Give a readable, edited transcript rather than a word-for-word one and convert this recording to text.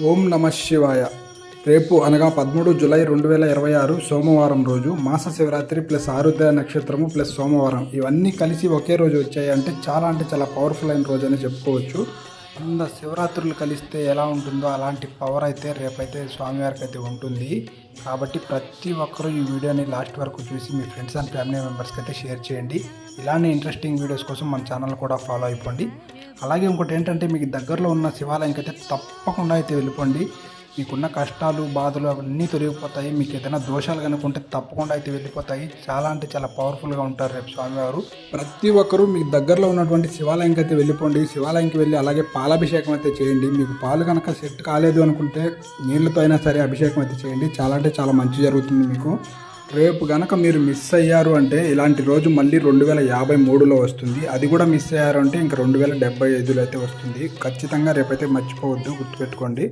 ఓం నమ శివాయ. రేపు అనగా 13 జూలై 2026 సోమవారం రోజు మాస శివరాత్రి ప్లస్ ఆరుద్ర నక్షత్రము ప్లస్ సోమవారం ఇవన్నీ కలిసి ఒకే రోజు వచ్చాయి. అంటే చాలా పవర్ఫుల్ అయిన రోజు అని చెప్పుకోవచ్చు. శివరాత్రులు కలిస్తే ఎలా ఉంటుందో అలాంటి పవర్ అయితే రేపైతే స్వామివారికి అయితే ఉంటుంది. కాబట్టి ప్రతి ఒక్కరూ ఈ వీడియోని లాస్ట్ వరకు చూసి మీ ఫ్రెండ్స్ అండ్ ఫ్యామిలీ మెంబర్స్కి అయితే షేర్ చేయండి. ఇలానే ఇంట్రెస్టింగ్ వీడియోస్ కోసం మన ఛానల్ కూడా ఫాలో అయిపోండి. అలాగే ఇంకోటి ఏంటంటే, మీకు దగ్గరలో ఉన్న శివాలయంకి అయితే తప్పకుండా అయితే వెళ్ళిపోండి. మీకున్న కష్టాలు బాధలు అవన్నీ తొలగిపోతాయి. మీకు ఏదైనా దోషాలు కనుకుంటే తప్పకుండా అయితే వెళ్ళిపోతాయి. చాలా పవర్ఫుల్గా ఉంటారు రేపు స్వామివారు. ప్రతి ఒక్కరూ మీకు దగ్గరలో ఉన్నటువంటి శివాలయంకి అయితే వెళ్ళిపోండి. శివాలయంకి వెళ్ళి అలాగే పాలాభిషేకం అయితే చేయండి. మీకు పాలు కనుక సెట్ కాలేదు అనుకుంటే నీళ్ళతో అయినా సరే అభిషేకం అయితే చేయండి. చాలా మంచి జరుగుతుంది మీకు. రేపు కనుక మీరు మిస్ అయ్యారు అంటే ఇలాంటి రోజు మళ్ళీ 2053లో వస్తుంది. అది కూడా మిస్ అయ్యారు అంటే ఇంకా 2075లో అయితే వస్తుంది. ఖచ్చితంగా రేపైతే మర్చిపోవద్దు, గుర్తుపెట్టుకోండి.